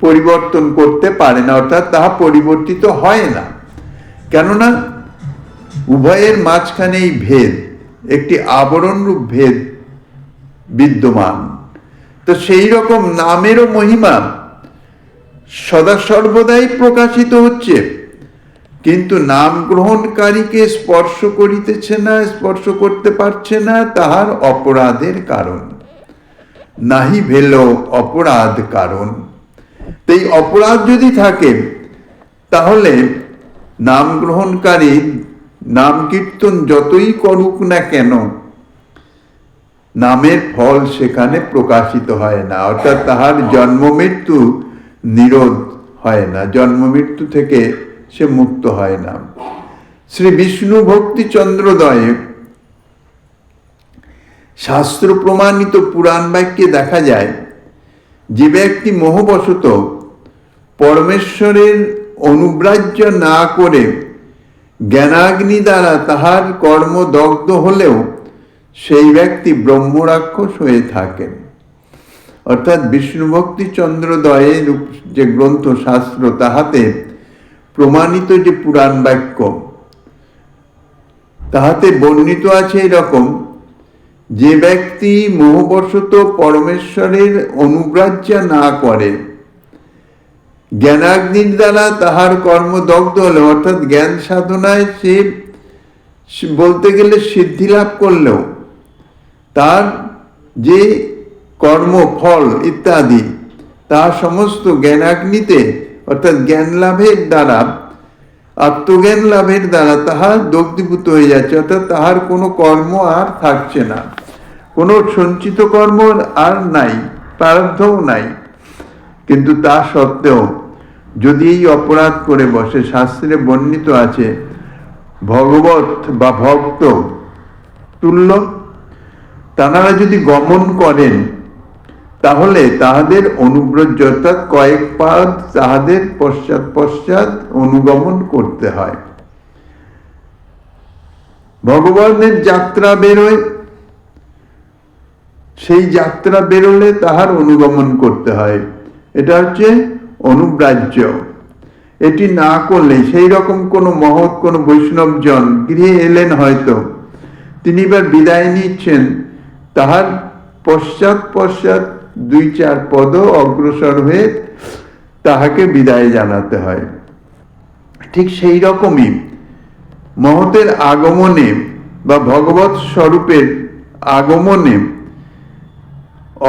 পরিবর্তন করতে পারে না, অর্থাৎ তাহা পরিবর্তিত হয় না। কেননা উভয়ের মাঝখানে এই ভেদ, একটি আবরণ রূপ ভেদ বিদ্যমান। তো সেই রকম নামেরও মহিমা সদা সর্বদাই প্রকাশিত হচ্ছে, কিন্তু নাম গ্রহণকারীকে স্পর্শ করিতেছে না, স্পর্শ করতে পারছে না, তাহার অপরাধের কারণ। নাহি ভেল অপরাধ কারণ। এই অপরাধ যদি থাকে তাহলে নাম গ্রহণকারী নাম কীর্তন যতই করুক না কেন নামের ফল সেখানে প্রকাশিত হয় না, অর্থাৎ তাহার জন্ম মৃত্যু নিরোধ হয় না, জন্ম মৃত্যু থেকে সে মুক্ত হয় না। শ্রী বিষ্ণু ভক্তি চন্দ্রোদয়ে শাস্ত্র প্রমাণিত পুরাণ বাক্যে দেখা যায়, যে ব্যক্তি মোহবশত পরমেশ্বরের অনুগ্রাহ্য না করে জ্ঞানাগ্নি দ্বারা তাহার কর্ম দগ্ধ হলেও সেই ব্যক্তি ব্রহ্মরাক্ষস হয়ে থাকেন। অর্থাৎ বিষ্ণু ভক্তি চন্দ্রোদয়ের যে গ্রন্থ শাস্ত্র তাহাতে প্রমাণিত যে পুরাণ বাক্য তাহাতে বর্ণিত আছে এরকম, যে ব্যক্তি মোহবশত পরমেশ্বরের অনুগ্রাহ্য না করে জ্ঞানাগ্নির দ্বারা তাহার কর্ম দগ্ধ হলেও, অর্থাৎ জ্ঞান সাধনায় সে বলতে গেলে সিদ্ধি লাভ করলেও তার যে কর্ম ফল ইত্যাদি তা সমস্ত জ্ঞানাগ্নিতে অর্থাৎ জ্ঞান লাভের দ্বারা, আত্মজ্ঞান লাভের দ্বারা তাহা দগ্ধীভূত হয়ে যাচ্ছে, অর্থাৎ তাহার কোনো কর্ম আর থাকছে না, কোনো সঞ্চিত কর্ম আর নাই, প্রারব্ধও নাই। কিন্তু তা সত্ত্বেও যদি এই অপরাধ করে বসে, শাস্ত্রে বর্ণিত আছে ভগবত বা ভক্ত তুল্য তাঁরা যদি গমন করেন তাহলে তাহাদের অনুব্রজ, অর্থাৎ কয়েক পাদ তাহাদের পশ্চাৎ পশ্চাৎ অনুগমন করতে হয়। ভগবানের যাত্রা বেরোয়, সেই যাত্রা বেরোলে তাহার অনুগমন করতে হয়, এটা হচ্ছে অনুব্রাজ্য। এটি না করলে সেই রকম কোনো মহৎ কোনো বৈষ্ণবজন গৃহে এলেন, হয়তো তিনি এবার বিদায় নিচ্ছেন, তাহার পশ্চাৎ পশ্চাৎ দুই চার পদ অগ্রসর হয়ে তাহাকে বিদায় জানাতে হয়। ঠিক সেই রকমই মহতের আগমনে বা ভগবৎ স্বরূপের আগমনে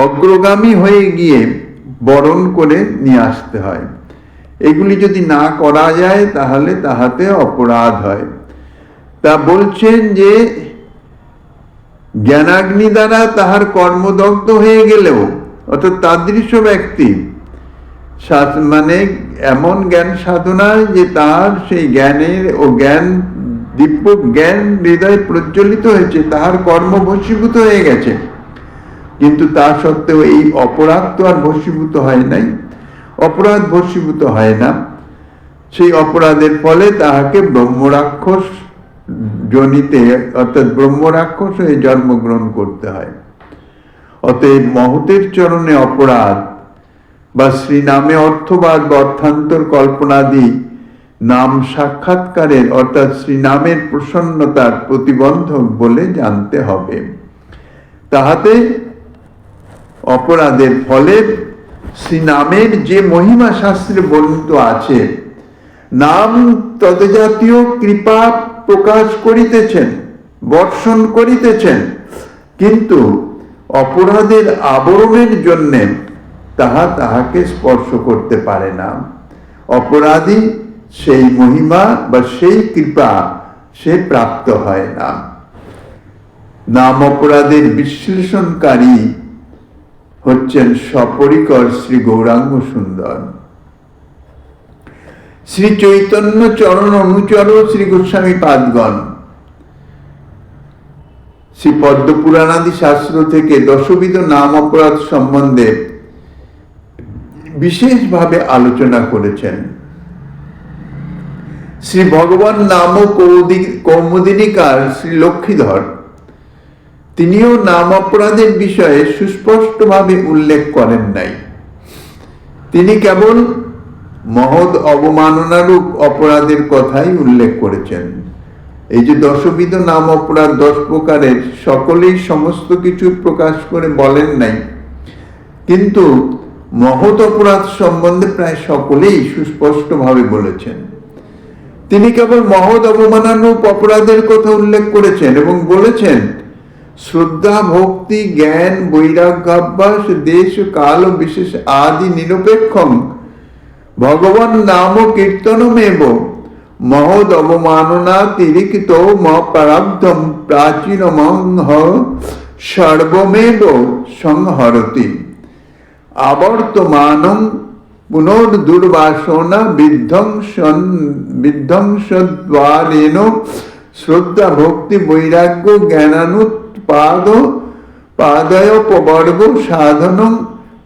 অগ্রগামী হয়ে গিয়ে বরণ করে নিয়ে আসতে হয়। এগুলি যদি না করা যায় তাহলে তাহাতে অপরাধ হয়। তা বলছেন যে জ্ঞানাগ্নি দ্বারা তাহার কর্মদগ্ধ হয়ে গেলেও, অর্থাৎ তাদৃশ ব্যক্তি মানে এমন জ্ঞান সাধনায় যে তাহার সেই জ্ঞানের ও জ্ঞান দিব্য জ্ঞান হৃদয় প্রজ্বলিত হয়েছে, তাহার কর্ম ভস্মীভূত হয়ে গেছে, কিন্তু তা সত্ত্বেও এই অপরাধ তো আর ভস্মীভূত হয় নাই, অপরাধ ভস্মীভূত হয় না। সেই অপরাধের ফলে তাহাকে ব্রহ্মরাক্ষস জনিতে অর্থাৎ ব্রহ্মরাক্ষস হয়ে জন্মগ্রহণ করতে হয়। অতএব মহতের চরণে অপরাধ বা শ্রীনামে অর্থবাদ বা অর্থান্তর কল্পনাদি নাম সাক্ষাৎকারের অর্থাৎ শ্রীনামের প্রসন্নতার প্রতিবন্ধক বলে জানতে হবে। তাহাতে অপরাধের ফলে শ্রীনামের যে মহিমা শাস্ত্রে বর্ণিত আছে, নাম তদজাতীয় কৃপা প্রকাশ করিতেছেন, বর্ষণ করিতেছেন, কিন্তু অপরাধের আবরণের জন্য তাহাকে স্পর্শ করতে পারে না। অপরাধী সেই মহিমা বা সেই কৃপা সে প্রাপ্ত হয় না। নাম অপরাধের বিশ্লেষণকারী হচ্ছেন সপরিকর শ্রী গৌরাঙ্গ সুন্দর। শ্রী চৈতন্য চরণ অনুচর শ্রী গোস্বামী পাদগণ শ্রী পদ্মপুরাণাদি শাস্ত্র থেকে দশবিধ নাম অপরাধ সম্বন্ধে বিশেষভাবে আলোচনা করেছেন। শ্রী ভগবান নাম কৌমুদিনীকার শ্রী লক্ষ্মীধর তিনিও নাম অপরাধের বিষয়ে সুস্পষ্টভাবে উল্লেখ করেন নাই। তিনি কেবল মহৎ অবমাননারূপ অপরাধের কথাই উল্লেখ করেছেন। এই যে দশবিধ নাম অপরাধ 10 প্রকারের, সকলেই সমস্ত কিছু প্রকাশ করে বলেন নাই, কিন্তু মহৎ অপরাধ সম্বন্ধে প্রায় সকলেই সুস্পষ্টভাবে বলেছেন। তিনি কেবল মহৎ অবমাননারূপ অপরাধের কথা উল্লেখ করেছেন এবং বলেছেন শ্রদ্ধা ভক্তি জ্ঞান বৈরাগ্যাভ্যাস দেশ কাল ও বিশেষ আদি নিরপেক্ষং ভগবান নাম কীর্তনমেব মহদ অবমাননা তিরিক্ত প্রারব্ধম প্রাচীনমহ সর্বমেব সংহরতি আবর্তমানং পুনর্দুর্বাসনা বিধ্বংসদ্বারেণ শ্রদ্ধা ভক্তি বৈরাগ্য জ্ঞানানুৎপাদ পাদয়োপবর্গ সাধনং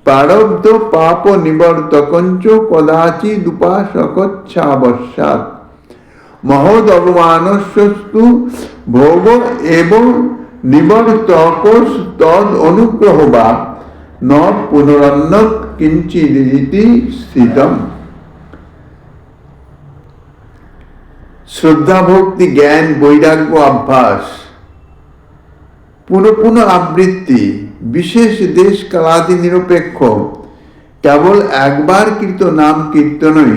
প্রারব্ধ পাপ নিবর্তকঞ্চ কদাচিদুপাসকচ্ছাবস্যাৎ মহদ অবমানস্যস্তু ভোগ এবং নিবর্তকস তদ অনুগ্রহ বা ন পুনরন্নত কিঞ্চিদিতি স্থিতম। শ্রদ্ধা ভক্তি জ্ঞান বৈরাগ্য অভ্যাস পুনঃ পুনঃ আবৃত্তি বিশেষ দেশ কালাদি নিরপেক্ষ কেবল একবার কৃত নাম কীর্তনই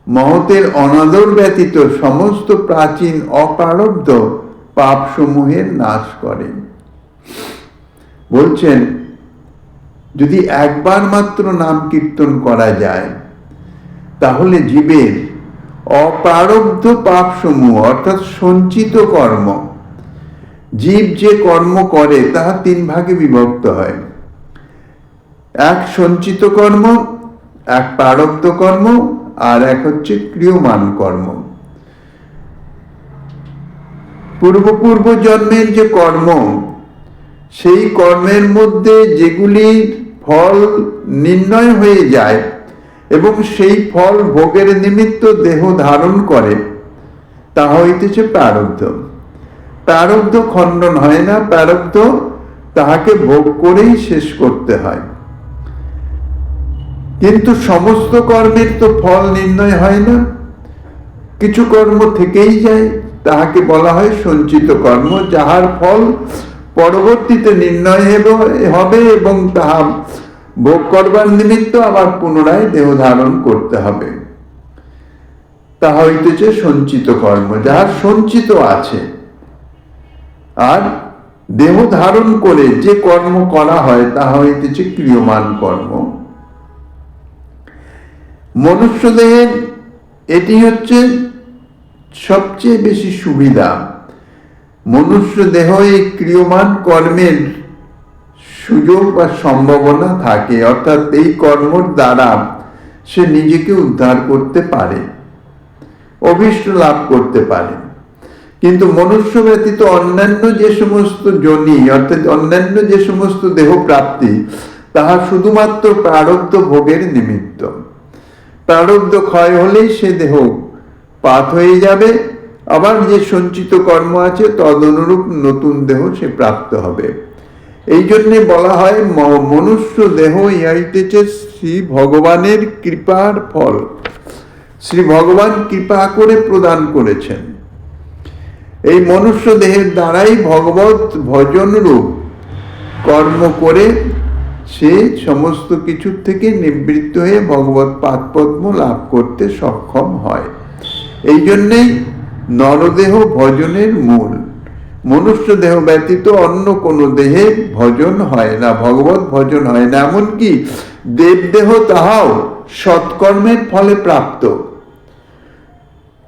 মহতের অনাদর ব্যতীত সমস্ত প্রাচীন অপ্রারব্ধ পাপ সমূহের নাশ করে। বলছেন যদি একবার মাত্র নাম কীর্তন করা যায় তাহলে জীবের অপ্রারব্ধ পাপ সমূহ অর্থাৎ সঞ্চিত কর্ম, জীব যে কর্ম করে তাহা 3 ভাগে বিভক্ত হয়। এক সঞ্চিত কর্ম, এক প্রারব্ধ কর্ম, আর এক হচ্ছে ক্রিয়মান কর্ম। পূর্ব জন্মের যে কর্ম, সেই কর্মের মধ্যে যেগুলির ফল নির্ণয় হয়ে যায় এবং সেই ফল ভোগের নিমিত্ত দেহ ধারণ করে তা হইতেছে প্রারব্ধ। প্রারব্ধ খণ্ডন হয় না, প্রারব্ধ তাহাকে ভোগ করেই শেষ করতে হয়। কিন্তু সমস্ত কর্মের তো ফল নির্ণয় হয় না, কিছু কর্ম থেকেই যায়, তাহাকে বলা হয় সঞ্চিত কর্ম, যাহার ফল পরবর্তীতে নির্ণয় হবে এবং তাহা ভোগ করবার নিমিত্ত আবার পুনরায় দেহ ধারণ করতে হবে। তাহা হইতেছে সঞ্চিত কর্ম, যাহার সঞ্চিত আছে। আর দেহ ধারণ করে যে কর্ম করা হয় তাহা হইতেছে ক্রিয়মান কর্ম। মনুষ্য দেহের এটি হচ্ছে সবচেয়ে বেশি সুবিধা। মনুষ্য দেহ এই ক্রিয়মান কর্মের সুযোগ বা সম্ভাবনা থাকে, অর্থাৎ এই কর্মের দ্বারা সে নিজেকে উদ্ধার করতে পারে, অভীষ্ট লাভ করতে পারে। কিন্তু মনুষ্য ব্যতীত অন্যান্য যে সমস্ত যোনি অর্থাৎ অন্যান্য যে সমস্ত দেহ প্রাপ্তি, তাহা শুধুমাত্র প্রারব্ধ ভোগের নিমিত্ত। প্রারব্ধ ক্ষয় হলেই সে দেহ পাত হয়ে যাবে, আবার যে সঞ্চিত কর্ম আছে তদনুরূপ নতুন দেহ সে প্রাপ্ত হবে। এই জন্যে বলা হয় মনুষ্য দেহ ইহাইতেছে শ্রী ভগবানের কৃপার ফল। শ্রী ভগবান কৃপা করে প্রদান করেছেন। এই মনুষ্য দেহের দ্বারাই ভগবত ভজন রূপ কর্ম করে সে সমস্ত কিছুর থেকে নিবৃত্ত হয়ে ভগবত পাদপদ্ম লাভ করতে সক্ষম হয়। এই জন্যেই নরদেহ ভজনের মূল। মনুষ্য দেহ ব্যতীত অন্য কোনো দেহে ভজন হয় না, ভগবত ভজন হয় না। এমনকি দেবদেহ তাহাও সৎকর্মের ফলে প্রাপ্ত,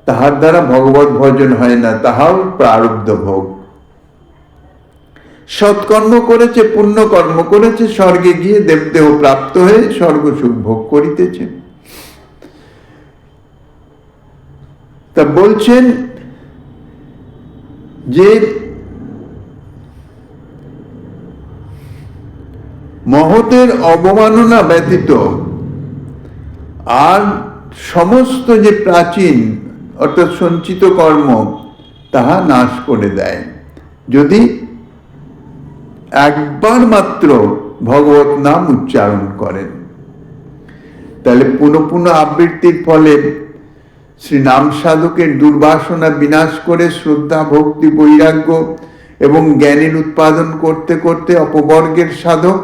তাহার দ্বারা ভগবত ভজন হয় না, তাহাও প্রারব্ধ ভোগ। সৎকর্ম করেছে, পুণ্য কর্ম করেছে, স্বর্গে গিয়ে দেবদেহ প্রাপ্ত হয়ে স্বর্গসুখ ভোগ করিতেছে। তা বলছেন যে মহতের অবমাননা ব্যতীত আর সমস্ত যে প্রাচীন অর্থাৎ সঞ্চিত কর্ম তাহা নাশ করে দেয় যদি একবার মাত্র ভগবত নাম উচ্চারণ করেন। তাহলে পুনঃ পুনঃ আবৃত্তির ফলে শ্রী নাম সাধকের দুর্বাসনা বিনাশ করে শ্রদ্ধা, ভক্তি, বৈরাগ্য এবং জ্ঞানের উৎপাদন করতে করতে অপবর্গের সাধক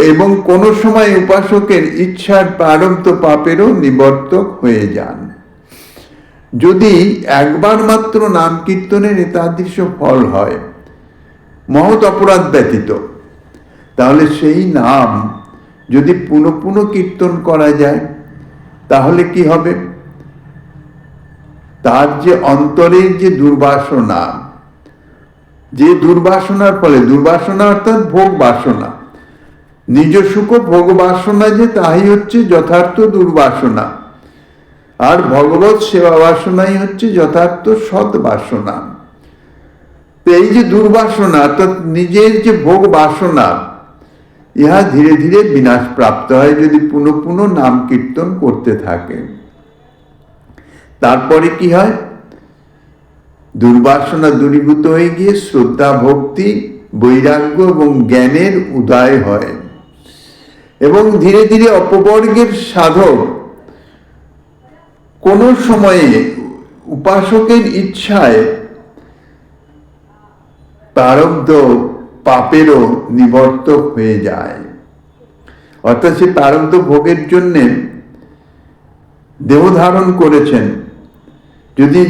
এবং কোনো সময় উপাসকের ইচ্ছার প্রারব্ধ পাপেরও নিবর্তক হয়ে যান। যদি একবার মাত্র নাম কীর্তনের এতাদৃশ ফল হয় মহৎ অপরাধ ব্যতীত, তাহলে সেই নাম যদি পুনঃ পুনঃ কীর্তন করা যায় তাহলে কি হবে? তার যে অন্তরের যে দুর্বাসনা, যে দুর্বাসনার ফলে, দুর্বাসনা অর্থাৎ ভোগ বাসনা, নিজ সুখ ভোগ বাসনা যে তাই হচ্ছে যথার্থ দুর্বাসনা, আর ভগবত সেবা বাসনাই হচ্ছে যথার্থ সৎ বাসনা। এই যে দুর্বাসনা অর্থাৎ নিজের যে ভোগ বাসনা, ইহা ধীরে ধীরে বিনাশ প্রাপ্ত হয় যদি পুনঃ পুনঃ নাম কীর্তন করতে থাকে। তারপরে কি হয়? দুর্বাসনা দূরীভূত হয়ে গিয়ে শ্রদ্ধা, ভক্তি, বৈরাগ্য এবং জ্ঞানের উদয় হয় এবং ধীরে ধীরে অপবর্গের সাধক কোন সময়ে উপাসকের ইচ্ছায় প্রারব্ধ পাপেরও নিবর্তক হয়ে যায়। অর্থাৎ সে প্রারব্ধ ভোগের জন্য দেহ ধারণ করেছেন, যদি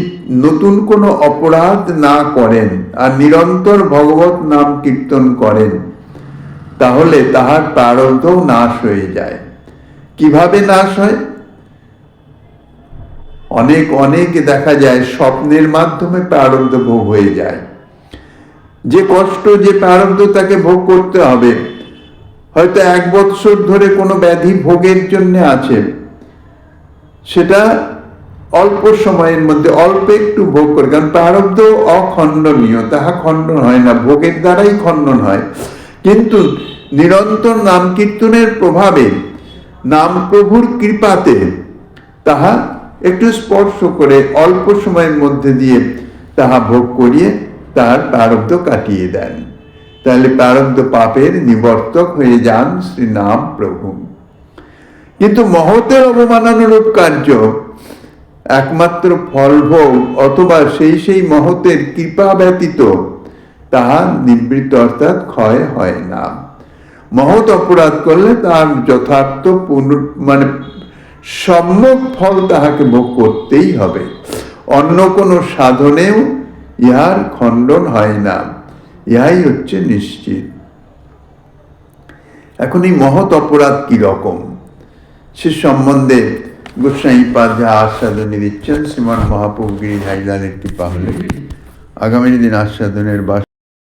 নতুন কোনো অপরাধ না করেন আর নিরন্তর ভগবত নাম কীর্তন করেন তাহলে তাহার প্রারব্ধ নাশ হয়ে যায়। কিভাবে নাশ হয়? অনেক দেখা যায় স্বপ্নের মাধ্যমে প্রারব্ধ ভোগ হয়ে যায়। যে কষ্ট, যে প্রারব্ধ তাকে ভোগ করতে হবে, হয়তো 1 বৎসর ধরে কোনো ব্যাধি ভোগের জন্য আছে, সেটা অল্প সময়ের মধ্যে অল্প একটু ভোগ করে, কারণ প্রারব্ধ অখণ্ডনীয়, তাহা খণ্ডন হয় না, ভোগের দ্বারাই খণ্ডন হয়। কিন্তু নিরন্তর নাম কীর্তনের প্রভাবে, নাম প্রভুর কৃপাতে তাহা একটু স্পর্শ করে অল্প সময়ের মধ্যে দিয়ে তাহা ভোগ করিয়ে তার প্রারব্ধ কাটিয়ে দেন। তাহলে প্রারব্ধ পাপের নিবর্তক হয়ে যান শ্রী নাম প্রভু। কিন্তু মহতের অবমাননারূপ কার্য একমাত্র ফলভোগ অথবা সেই মহতের কৃপা ব্যতীত তাহা নিবৃত্ত অর্থাৎ ক্ষয় হয় না। মহৎ অপরাধ করলে তার যথার্থ সম্যক ফল তাহাকে ভোগ করতেই হবে। অন্য কোনো সাধনেও ইহার খণ্ডন হয় না, ইহাই হচ্ছে নিশ্চিত। এখন এই মহৎ অপরাধ কি রকম সে সম্বন্ধে গোস্বামীপাদ যা আস্বাদনে দিচ্ছেন শ্রীমান মহাপ্রভু গিরিধারীলালের কৃপা হলে আগামী দিন আস্বাদনের